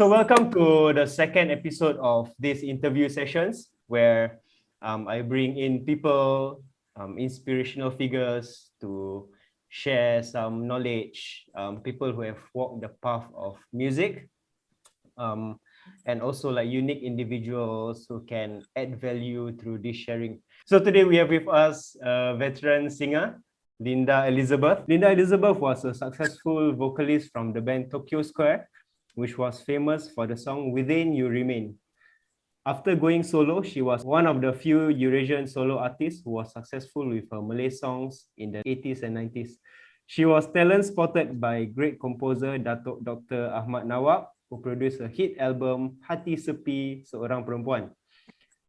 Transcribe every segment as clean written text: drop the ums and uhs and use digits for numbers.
So welcome to the second episode of these interview sessions where I bring in people, inspirational figures to share some knowledge, people who have walked the path of music, and also like unique individuals who can add value through this sharing. So today we have with us a veteran singer, Linda Elizabeth. Linda Elizabeth was a successful vocalist from the band Tokyo Square, which was famous for the song Within You Remain. After going solo, she was one of the few Eurasian solo artists who was successful with her Malay songs in the 80s and 90s. She was talent spotted by great composer Dato Dr Ahmad Nawab, who produced a hit album Hati Sepi Seorang Perempuan.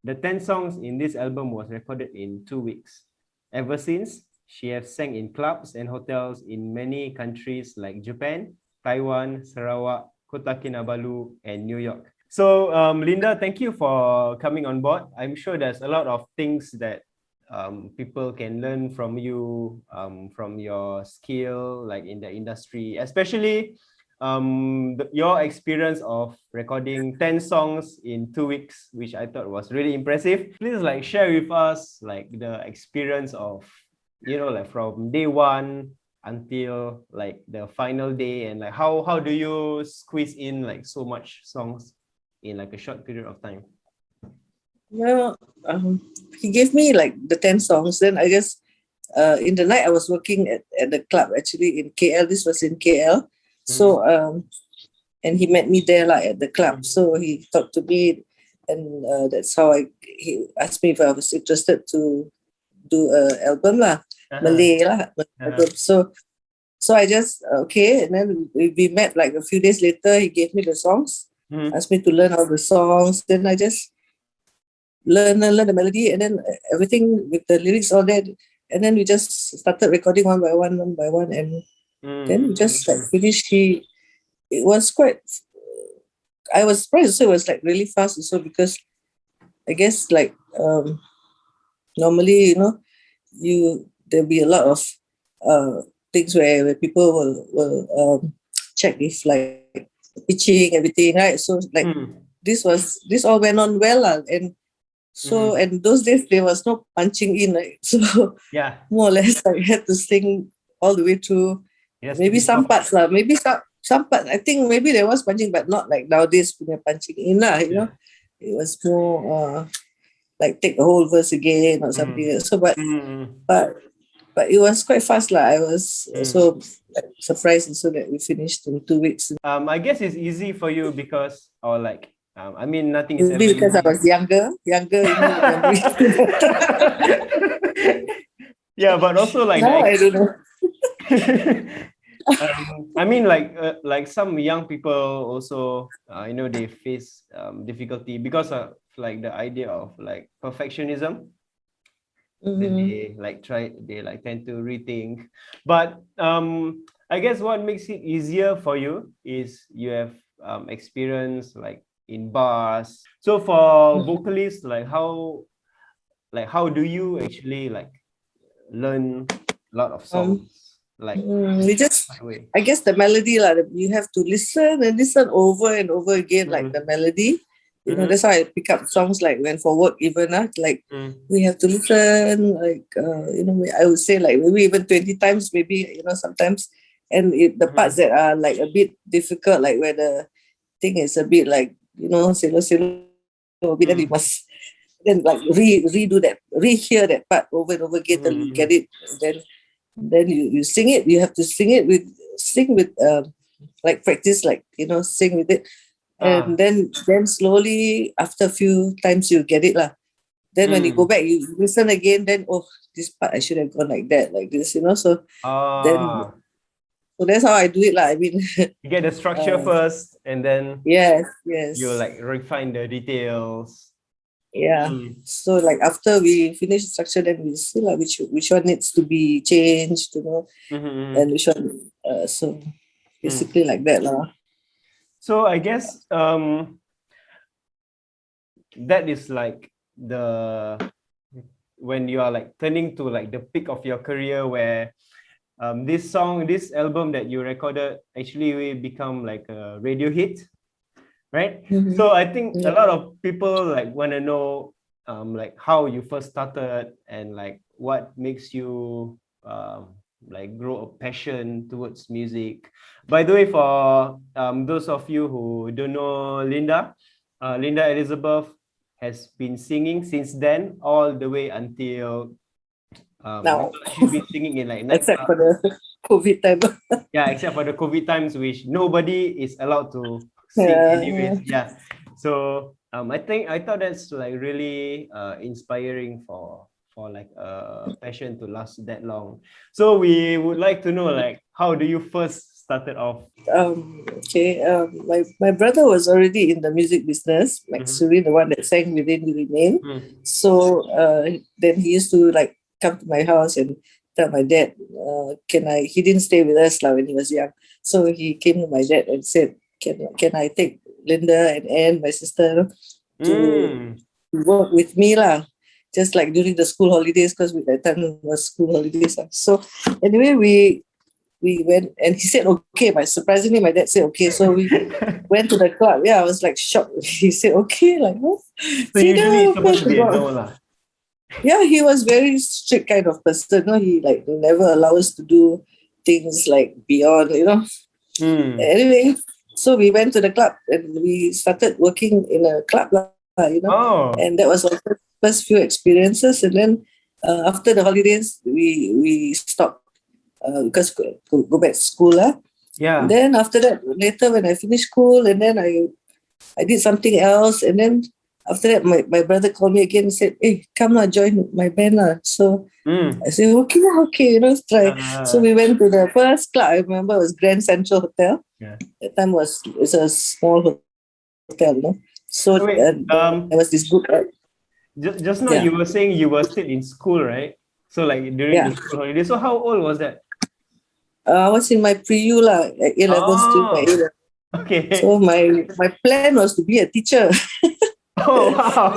The 10 songs in this album was recorded in 2 weeks. Ever since, she has sang in clubs and hotels in many countries like Japan, Taiwan, Sarawak, Kota Kinabalu, and New York. So, Linda, thank you for coming on board. I'm sure there's a lot of things that people can learn from you, from your skill, like in the industry, especially your experience of recording 10 songs in 2 weeks, which I thought was really impressive. Please like share with us like the experience of, you know, like from day one until like the final day, and like how do you squeeze in like so much songs in like a short period of time? Well, he gave me like the 10 songs. Then I guess in the night I was working at the club actually in KL. This was in KL. So, and he met me there like at the club. So he talked to me, and that's how he asked me if I was interested to do an album lah, Malay lah, album. So I just, okay. And then we met like a few days later. He gave me the songs, asked me to learn all the songs. Then I just learn the melody, and then everything with the lyrics all that. And then we just started recording one by one, and then we just like finished. It was quite, I was surprised. So it was like really fast also, because I guess like normally, you know, there'll be a lot of things where people will check if like pitching, everything, right? So like this all went on well, and so and those days there was no punching in, right? So yeah, more or less I had to sing all the way through. Maybe some parts lah, maybe some parts I think maybe there was punching, but not like nowadays punya punching in lah, you know. It was more like take the whole verse again or something. So but it was quite fast lah. I was so like, surprised so that we finished in 2 weeks. I guess it's easy for you because, or like, I mean, nothing is maybe because I was younger, you know. Yeah, but also like now I don't know. I mean, like some young people also, you know, they face difficulty because of like the idea of like perfectionism. Then they tend to rethink. But I guess what makes it easier for you is you have experience like in bars. So for vocalists, like how do you actually like learn a lot of songs? Like we just, I guess the melody lah, you have to listen over and over again, like the melody. You know, that's how I pick up songs like when for work even like we have to listen like you know, I would say like maybe even 20 times, maybe, you know, sometimes. And the parts that are like a bit difficult, like where the thing is a bit like, you know, silo a bit, then you must then like redo that, rehear that part over and over again till you get it. Then you sing it. You have to sing with like practice, like, you know, sing with it. And then slowly after a few times you get it lah. Then when you go back, you listen again, then this part I should have gone like that, like this, you know. So so that's how I do it lah. I mean, you get the structure first, and then yes you like refine the details. Yeah. So like after we finish the structure, then we see like which one needs to be changed, you know, and which one. So basically like that lah. So I guess that is like when you are like turning to like the peak of your career, where this album that you recorded actually will become like a radio hit. right? Mhm. So I think a Yeah. lot of people like want to know like how you first started and like what makes you like grow a passion towards music. By the way, for those of you who don't know Linda, Linda Elizabeth has been singing since then all the way until Now, she's been singing in like except nightclub. for the COVID time. Yeah, except for the COVID times, which nobody is allowed to sing Yeah. anyways. Yeah. So I thought that's like really inspiring for like a passion to last that long. So we would like to know like how do you first started off? Okay. My brother was already in the music business, Mhm. actually the one that sang Within You Remain. Mm. So then he used to like come to my house and tell my dad, can I? He didn't stay with us when he was young, so he came to my dad and said, can I take Linda and Anne, my sister, to Mm. work with me lah? Just like during the school holidays, because with that time it was school holidays. So anyway, we went and he said okay, but surprisingly my dad said okay, so we went to the club. Yeah, I was like shocked. He said okay, like what? So See, usually it's of supposed course to we be a got. no lah. Yeah, he was very strict kind of person. No, he like never allow us to do things like beyond. Mm. Anyway, so we went to the club and we started working in a club lah. Oh. And that was our first few experiences. And then after the holidays, we stopped because go back to school lah. And Yeah. then after that, later when I finished school, and then I did something else, and then after that, my brother called me again and said, "Hey, come lah, join my band lah." So Mm. I said, "Okay lah, okay, try." So Uh, we went to the first club. I remember it was Grand Central Hotel. yeah. That time it's a small hotel. So So wait, there was this group. just now Yeah, you were saying you were still in school, right? So like during yeah. the school holiday. So how old was that? I was in my pre-U lah, at A-levels to my Oh, A-level. okay. So my plan was to be a teacher. Oh, wow.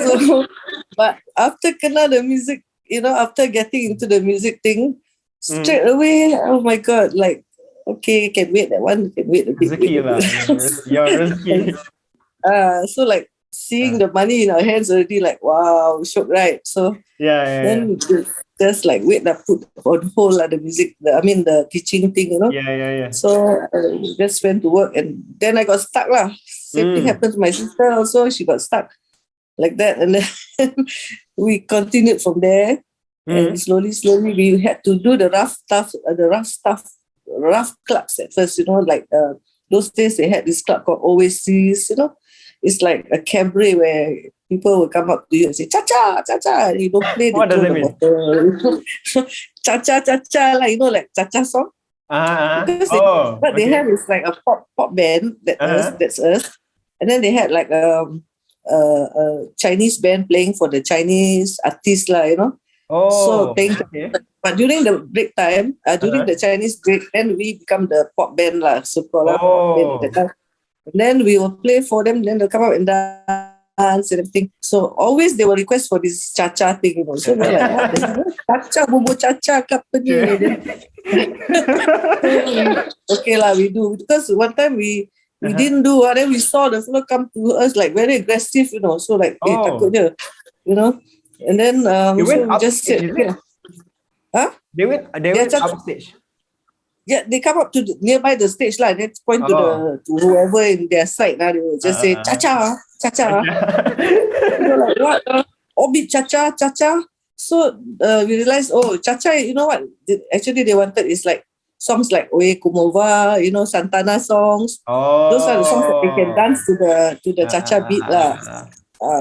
So, but after kena the music, after getting into the music thing, Mm. straight away, oh my God, like, okay, can wait that one, can wait a bit, wait Rezeki a lah. bit. Your rezeki. So like seeing Uh, the money in our hands already, like, wow, shock, right? So yeah, yeah, yeah. then just like wait, put on hold the music, the teaching thing. Yeah, yeah, yeah. So I just went to work and then I got stuck lah. Same thing Mm. happened to my sister also. She got stuck like that. And then we continued from there. And Mm. slowly we had to do the rough clubs at first, like those days they had this club called Oasis. It's like a cabaret where people will come up to you and say, cha-cha, cha-cha. And you don't play, they What does throw that the mean? bottle. Cha-cha, cha-cha, like cha-cha song. Because Oh, what they okay. have is like a pop band Uh-huh. that's us, and then they had like a Chinese band playing for the Chinese artists lah. So Oh, playing, okay. but during the break time, during Uh-huh. the Chinese break, then we become the pop band lah, so called pop band at Oh. that time. And then we will play for them, then they'll come up and dance and everything. So always they will request for this cha-cha thing. So we're like, what the hell? Cha-cha, bumbu cha-cha, company. Then okay lah, we do, because one time we Uh-huh. didn't do, then we saw the fellow come to us like very aggressive. So like, takut Oh, je, and then they so went we just upstage, said, is okay. it? Huh? They went Yeah, upstage. yeah, they come up to nearby the stage lah. They point Oh. to whoever in their side lah. They will just say cha-cha, cha-cha. Like what? Orbit cha-cha, cha-cha. So we realized, oh, cha-cha, you know what? Actually, they wanted is like songs like Oye Kumova, Santana songs. Those are the songs that they can Oh. dance to the cha-cha beat lah.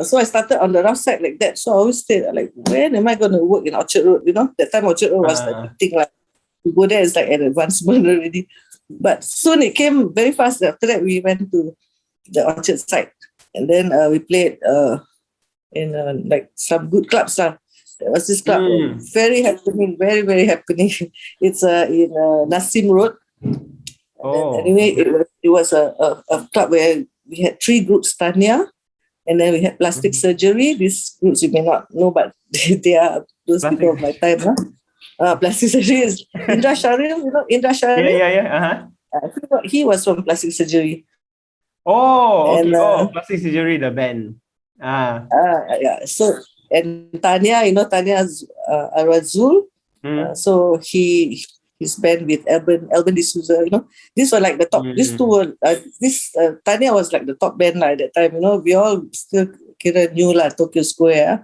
So I started on the rough side like that. So I always said, like, when am I going to work in Orchard Road? That time Orchard Road was the big thing. Like, to go there is like an advancement already. But soon it came very fast. After that, we went to the Orchard side. And then we played in like some good clubs lah. There was this club, very happening, very, very happening. It's in Nassim Road. And then Oh. anyway, it was a club where we had 3 groups, Tanya, and then we had plastic surgery. These groups you may not know, but they are those Plastic. people of my time. Plastic surgery is Indra Sharil. Indra Yeah, Sharil? yeah, yeah. Uh-huh. He was from plastic surgery. Oh, And okay. Oh, Plastic Surgery, the band. Ah. yeah. So and Tanya, Tanya Arazul. Mm. So he's band with Alban D'Souza. These were like the top. These two were Tanya was like the top band like at that time. We all still kira new lah Tokyo Square.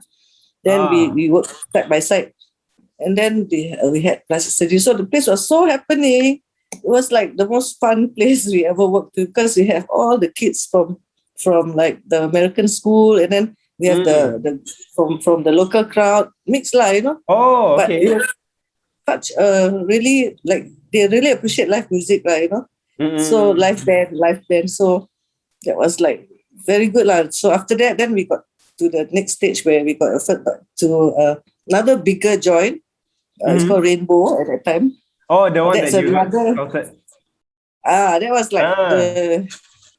Then we worked side by side, and then we had plastic surgery. So the place was so happening. It was like the most fun place we ever worked to because we have all the kids from like the American school, and then we have the from the local crowd mixed lah. Oh, But it okay. was such really like they really appreciate live music lah. So Mm. live band. So that was like very good lah. So after that, then we got to the next stage where we got offered to another bigger joint. It's called Rainbow at that time. Oh, the one That's that you another. scouted. That was like Ah. the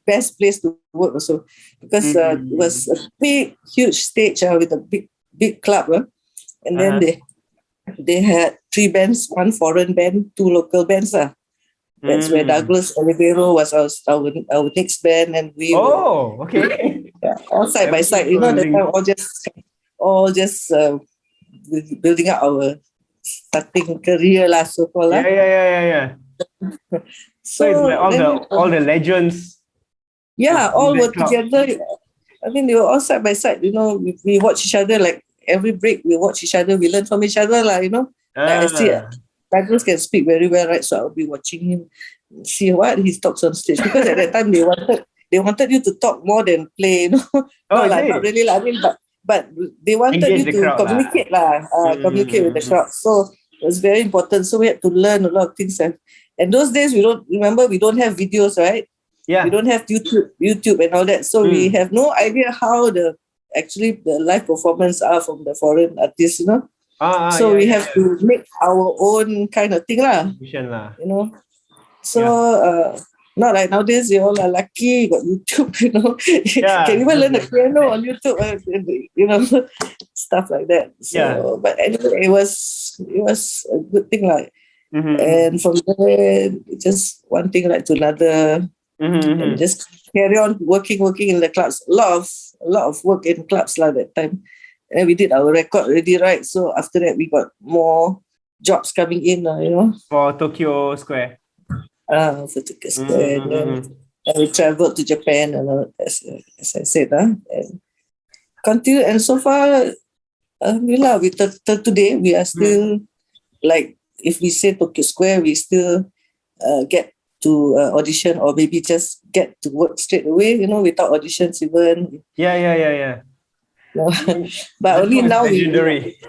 best place to work also because it was a big, huge stage with a big club, and then they had 3 bands, 1 foreign band, 2 local bands. That's where Douglas Oliveiro was our next band, and we were Okay. all side by side. That time all just building up our starting career lah, so called. Yeah. So it's like all the legends. Yeah, in all that were club. together. I mean, they were all side by side. We watch each other like every break. We watch each other. We learn from each other, lah. Like I see, Douglas can speak very well, right? So I'll be watching him, see what he talks on stage. Because at that time they wanted you to talk more than play. No, not really, lah. I mean, but they wanted Engage you the to crowd, communicate, lah. Communicate with the crowd. So it was very important. So we had to learn a lot of things. And those days we don't have videos, right? Yeah. We don't have YouTube and all that. So we have no idea how the live performance are from the foreign artists, So we have to make our own kind of thing lah. So not like nowadays you all are lucky, got YouTube, can even learn the piano on YouTube, stuff like that. So but anyway, it was a good thing like. And from there, just one thing led to another, and just carry on working in the clubs. A lot of work in clubs lah that time. And we did our record already, right? So after that, we got more jobs coming in, for Tokyo Square. For Tokyo Square, and we traveled to Japan, and as I said, and continue. And so far, till today, we are still like. If we say Tokyo Square, we still get to audition or maybe just get to work straight away, without auditions even. Yeah. No. But only now legendary.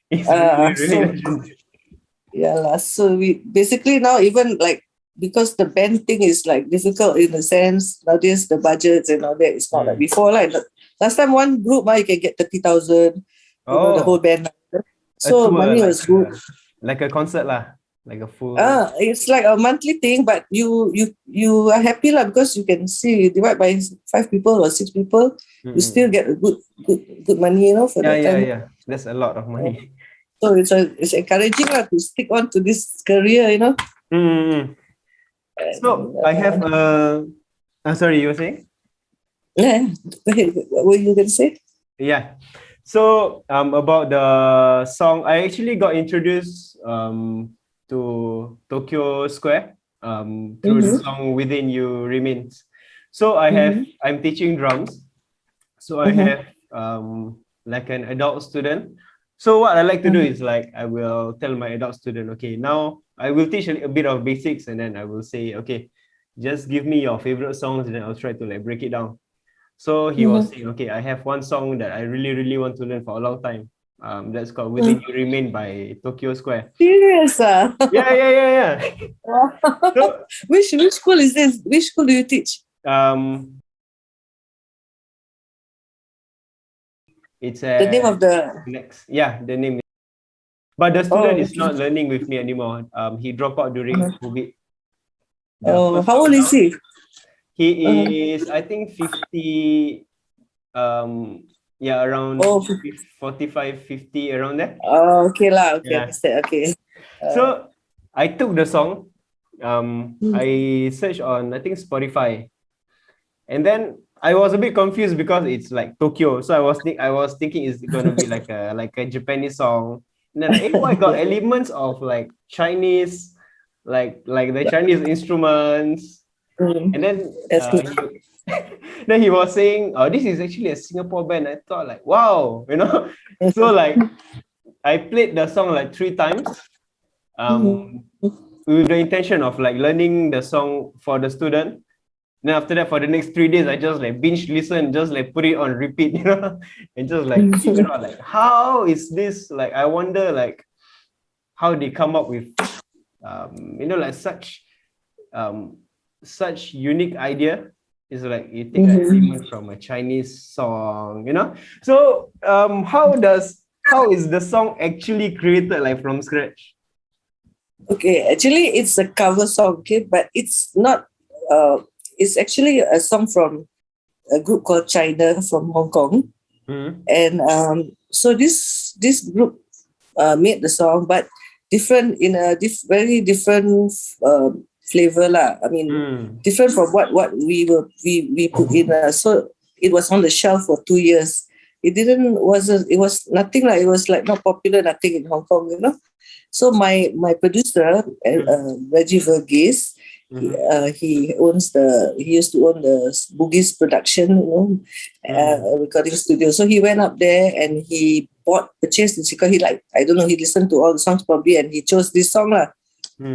It's really legendary. Yeah, so we basically now even like, because the band thing is like difficult in a sense, nowadays the budgets and all that, it's not like before. Like last time one group, you can get 30,000, the whole band. So money was good. Like a concert lah, like a full. It's like a monthly thing, but you are happy lah because you can see divide by 5 people or 6 people, you still get a good money, for that time. Yeah. That's a lot of money. So it's encouraging lah to stick on to this career, So I have sorry, you were saying? Yeah, go ahead. What were you gonna say? Yeah. So about the song, I actually got introduced to Tokyo Square through the song Within You Remains. So I'm teaching drums. So I have like an adult student. So what I like to do is like I will tell my adult student, okay, now I will teach a bit of basics, and then I will say, okay, just give me your favorite songs, and then I'll try to like break it down. So he was saying, okay, I have one song that I really, really want to learn for a long time. That's called Within You Remain by Tokyo Square. Serious? Yeah. So, which school is this? Which school do you teach? It's the name of the next. Yeah, the name. But the student is not learning with me anymore. He dropped out during COVID. How old is he? He is, I think, 50, around 45, 50, around there. Okay lah. Okay, understand. Okay. So I took the song. I searched on, I think, Spotify. And then I was a bit confused because it's like Tokyo. So I was thinking it's gonna be like a Japanese song. And then I got elements of like Chinese, like the Chinese instruments. And then That's good. then he was saying, "Oh, this is actually a Singapore band." I thought like, wow, you know. So like I played the song like 3 times, with the intention of like learning the song for the student. Then after that, for the next 3 days, I just like binge listen, just like put it on repeat, you know, and just like figure out like how is this like. I wonder like how they come up with, like such unique idea. It's like you take an element from a Chinese song, you know. So how is the song actually created like from scratch? Okay, actually, it's a cover song, okay, but it's not. It's actually a song from a group called China from Hong Kong, and so this group made the song, but different in a very different flavor lah. I mean, different from what we put in. So it was on the shelf for 2 years. It was nothing like, it was like not popular, nothing in Hong Kong, you know. So my producer, Reggie Verghese, he used to own the Bugis production, you know, recording studio. So he went up there and he purchased this because he listened to all the songs probably, and he chose this song lah.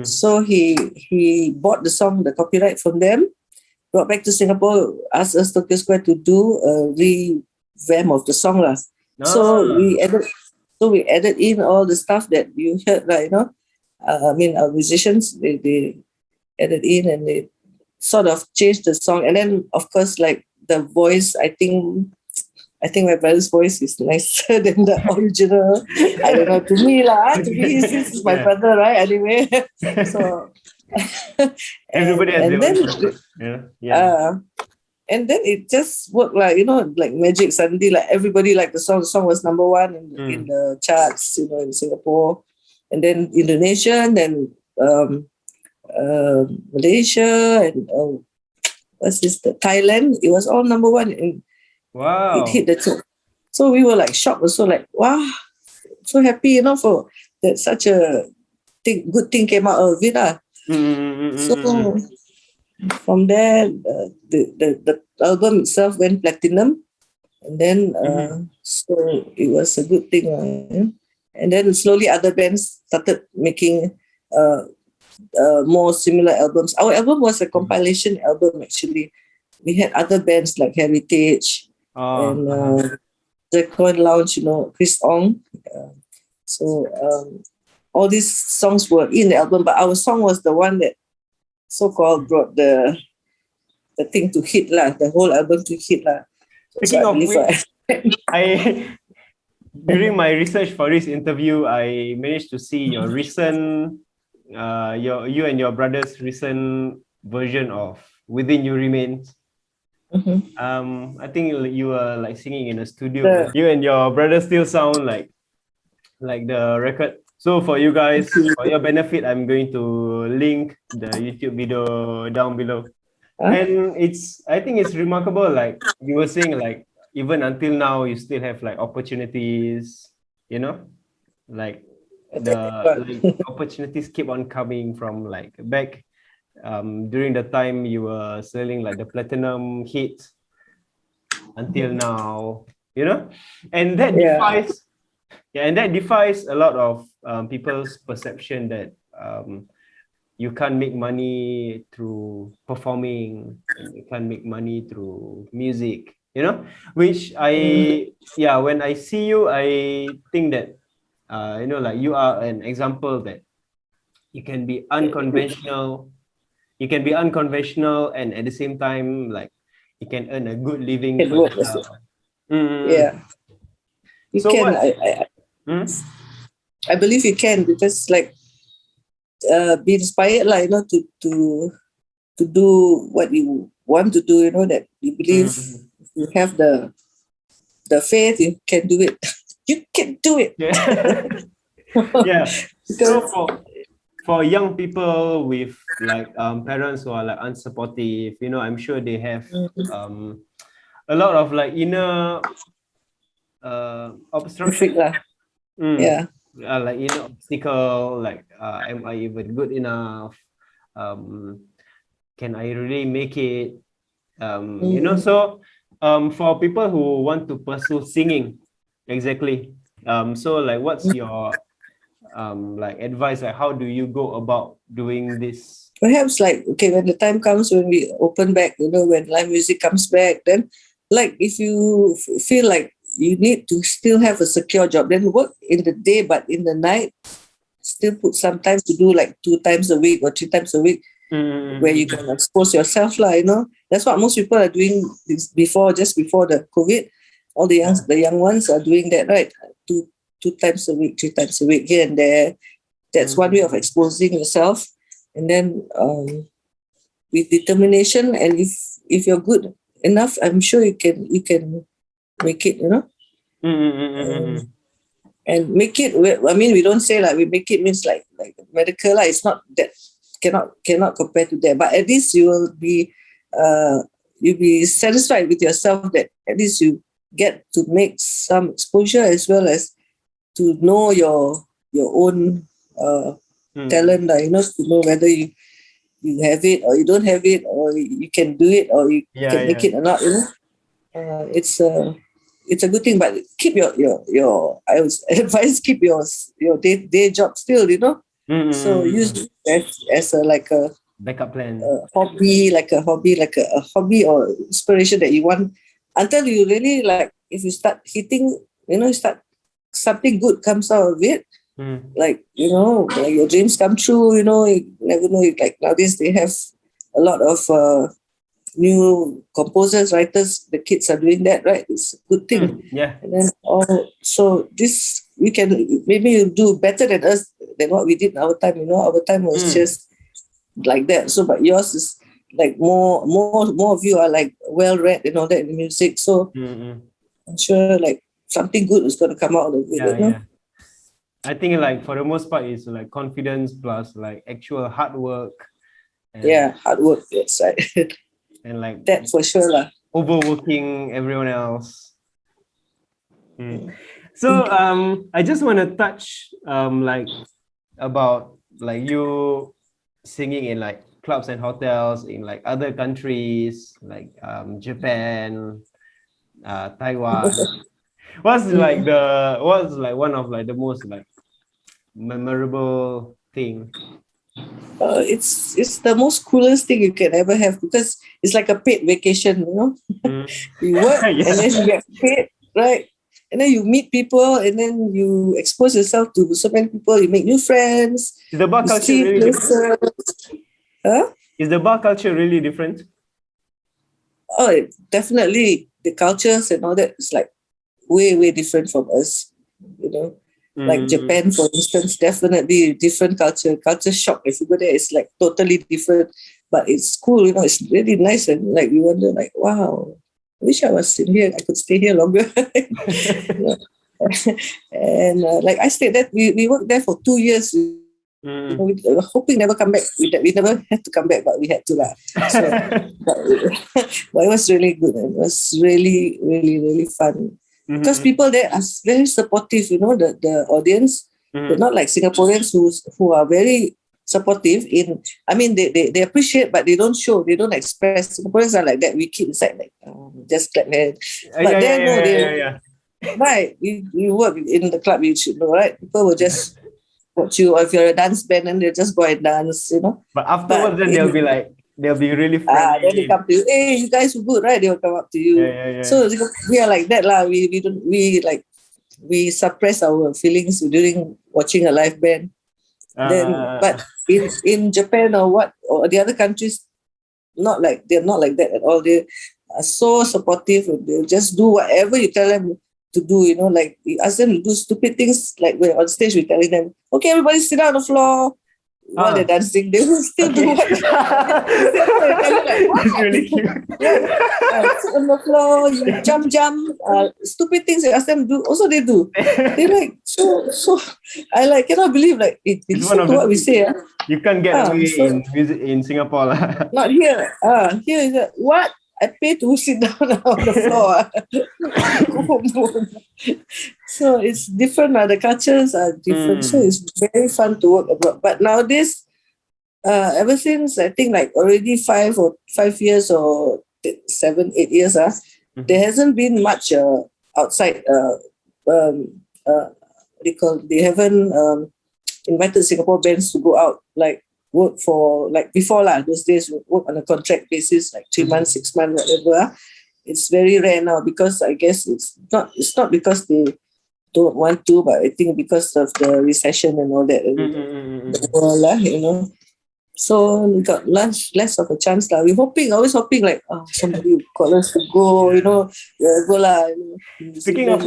So he bought the song, the copyright from them, brought back to Singapore, asked us Tokyo Square to do a revamp of the song lah. So we added in all the stuff that you heard, like, you know. I mean, our musicians, they added in and they sort of changed the song. And then, of course, like the voice, I think my brother's voice is nicer than the original. I don't know, to me, he's my brother, right? Anyway, so everybody has their own preference. And then it just worked like, you know, like magic. Suddenly, like everybody liked the song. The song was number one in the charts, you know, in Singapore, and then Indonesia, and then Malaysia, and Thailand. It was all number one, and wow, it hit the top. So we were like shocked, also like, wow, so happy, you know, for that such a good thing came out of it. So from there, the album itself went platinum, and then so it was a good thing. And then slowly other bands started making more similar albums. Our album was a compilation album, actually. We had other bands like Heritage and Zircon Lounge, you know, Chris Ong. So all these songs were in the album, but our song was the one that so-called brought the thing to hit lah, the whole album to hit lah. Speaking of which, during my research for this interview, I managed to see your recent, you and your brother's recent version of "Within You Remains." I think you were like singing in a studio. You and your brother still sound like the record. So for you guys, for your benefit, I'm going to link the YouTube video down below. And I think it's remarkable, like you were saying, like even until now, you still have like opportunities, you know, like opportunities keep on coming from like back during the time you were selling like the platinum hits until now, you know, and that defies a lot of people's perception that you can't make money through performing, and you can't make money through music, you know, which when I see you, I think that you know, like you are an example that you can be unconventional and at the same time, like you can earn a good living for yourself. You so can. I believe you can, because like be inspired, like, you know, to do what you want to do, you know, that you believe. If you have the faith, you can do it. You can do it. Yeah. for young people with like parents who are like unsupportive, you know, I'm sure they have a lot of like inner Perfect obstruction. lah. Yeah. Like inner obstacle, like am I even good enough? Um, can I really make it? You know, so for people who want to pursue singing, exactly. So like, what's your like advice? Like, how do you go about doing this? Perhaps like, okay, when the time comes when we open back, you know, when live music comes back, then like if you feel like you need to still have a secure job, then work in the day, but in the night, still put some time to do like 2 times a week or 3 times a week where you can expose yourself lah, you know. That's what most people are doing just before the COVID. All the young ones are doing that, right? Two times a week, 3 times a week here and there. That's one way of exposing yourself. And then with determination, and if you're good enough, I'm sure you can make it, you know. And make it, I mean, we don't say like we make it means like medical lah. It's not that, cannot compare to that. But at least you will be you'll be satisfied with yourself that at least you get to make some exposure as well as to know your own talent, you know, to know whether you have it or you don't have it, or you can do it or you can make it or not, you know. It's a good thing, but keep your I would advise keep your day job still, you know. So use it as a like a backup plan, hobby or inspiration that you want until you really like. If you start hitting, you know, something good comes out of it. Like, you know, like your dreams come true, you know, you never know. Like nowadays they have a lot of new composers, writers, the kids are doing that, right? It's a good thing. And then so this we can maybe you do better than us than what we did in our time, you know. Our time was just like that. So but yours is like more of you are like well read and all that in the music. So I'm sure like something good is gonna come out of it, you know? I think like for the most part it's like confidence plus like actual hard work. Hard work, that's right. And like that for sure lah. Overworking everyone else. So I just want to touch like about like you singing in like clubs and hotels in like other countries like Japan, Taiwan. What's like one of like the most like memorable thing? It's the most coolest thing you can ever have because it's like a paid vacation, you know. You work and then you get paid, right? And then you meet people and then you expose yourself to so many people. You make new friends. Is the bar culture really different? Is the bar culture really different? Oh, definitely. The cultures and all that is like way different from us, you know. Like Japan, for instance, definitely different culture shock. If you go there, it's like totally different, but it's cool, you know. It's really nice, and like you wonder, like, wow, I wish I was in here. I could stay here longer. And like I stayed there, we worked there for 2 years. You know, we were hoping never come back. We never had to come back, but we had to lah. So, but it was really good. It was really fun. Because people there are very supportive, you know, the audience. They're not like Singaporeans who are very supportive I mean, they appreciate, but they don't show, they don't express. Singaporeans are like that. We keep inside like, just clap hands. But right, you work in the club, you should know, right? People will just watch you, or if you're a dance band, and they'll just go and dance, you know. But afterwards, then they'll be really friendly. Then they come to you, hey, you guys were good, right? They will come up to you. So we are like that lah. We suppress our feelings during watching a live band. But in Japan or the other countries, they're not like that at all. They are so supportive, and they'll just do whatever you tell them to do. You know, like you ask them to do stupid things. Like we're on stage, we're telling them, okay, everybody sit down on the floor. while they're dancing, they will still do Okay. what they say. So they tell you like, That's what? really cute. Sit on the floor, you jump, stupid things you ask them to do, also they do. They like, so I like cannot believe like, they It's one listen of to the what we say. you can't get away So in music in Singapore lah. not here. Here is that, what? I pay to sit down on the floor. So it's different. The cultures are different. So it's very fun to work abroad. But nowadays, ever since I think like already 5 years or 7, 8 years, there hasn't been much outside. They haven't invited Singapore bands to go out like work for like before lah. Those days work on a contract basis, like 3 months, 6 months, whatever. It's very rare now because I guess it's not because they don't want to, but I think because of the recession and all that, the world lah. So we got less of a chance lah. We're always hoping like, somebody will call us to go, go lah. Speaking of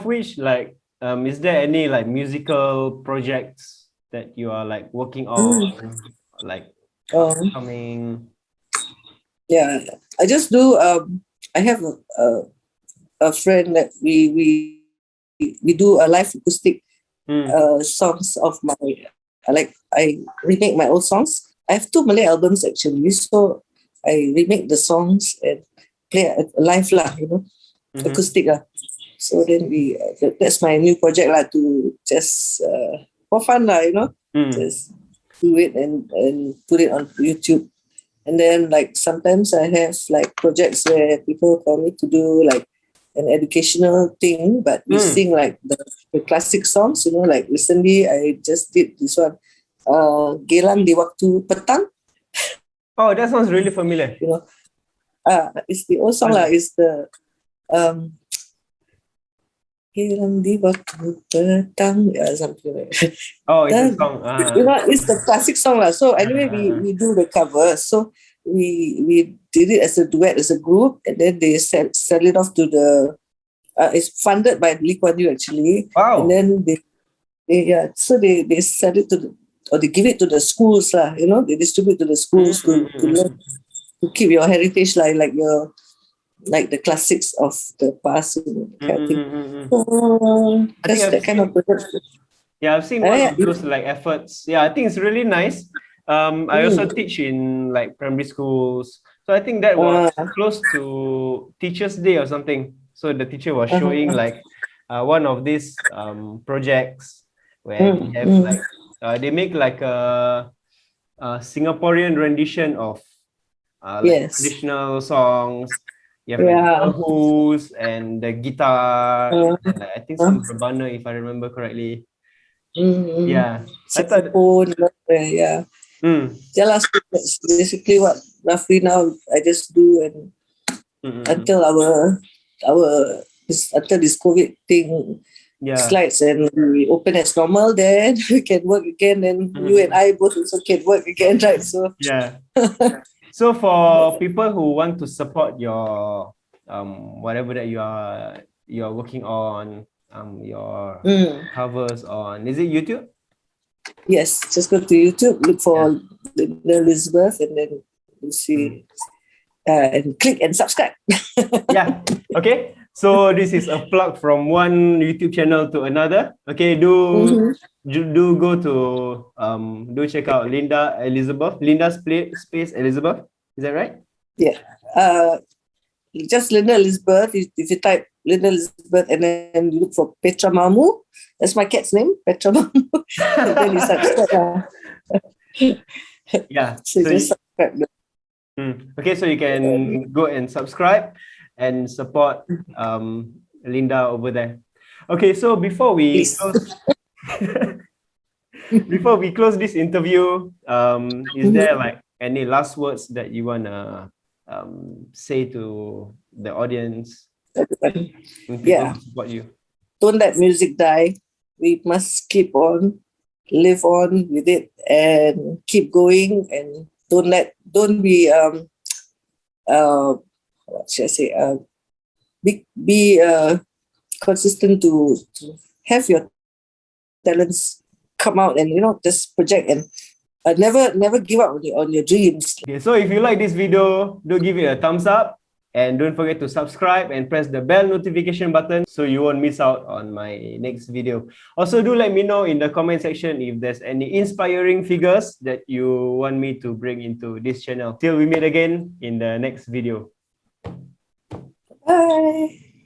which, like, is there any like musical projects that you are like working on, like coming? Yeah, I just do. I have a friend that we do a live acoustic songs of my. I remake my old songs. I have 2 Malay albums actually, so I remake the songs and play live lah, acoustic lah. So then that's my new project lah, to just for fun lah, just do it and put it on YouTube. And then like sometimes I have like projects where people call me to do like an educational thing, but we sing like the classic songs, like recently I just did this one, Gelang di Waktu Petang. Oh, that sounds really familiar. It's the old song lah. It's the Gelang di Waktu Petang, something like that. Oh, it's a song. It's the classic song lah. So anyway, we do the cover. So we did it as a duet, as a group, and then they sell it off to the. It's funded by Lee Kuan Yew actually. Wow. And then so they sell it or they give it to the schools lah. They distribute to the schools to learn, to keep your heritage like your. Like the classics of the past, kind of thing. That's that kind of project. Yeah, I've seen one of those like efforts. Yeah, I think it's really nice. I also teach in like primary schools, so I think that was close to Teachers' Day or something. So the teacher was showing like one of these projects where they have like they make like a Singaporean rendition of like traditional songs. You have like the whoos and the guitar, and like, I think some rebana, if I remember correctly. Yeah, I thought. Yeah, that's basically what roughly now I just do, and until until this COVID thing slides and we open as normal, then we can work again. And you and I both also can work again, right? So yeah. So for people who want to support your whatever that you are working on, your covers on, is it YouTube? Yes, just go to YouTube, look for Linda Elizabeth, and then you see and click and subscribe. Yeah. Okay. So this is a plug from one YouTube channel to another. Okay, do go to do check out Linda space Elizabeth. Is that right? Yeah. Just Linda Elizabeth. If you type Linda Elizabeth and then you look for Petra Mamu, that's my cat's name, Petra Mamu. And then you subscribe. Yeah. So just subscribe. Okay, so you can go and subscribe and support Linda over there. Okay, so before we close this interview, is there like any last words that you wanna say to the audience? Yeah. Support you. Don't let music die. We must keep on, live on with it, and keep going. And don't be what should I say? Be consistent to have your talents come out and just project and never give up on your dreams. Okay, so if you like this video, do give it a thumbs up and don't forget to subscribe and press the bell notification button so you won't miss out on my next video. Also, do let me know in the comment section if there's any inspiring figures that you want me to bring into this channel. Till we meet again in the next video. Bye.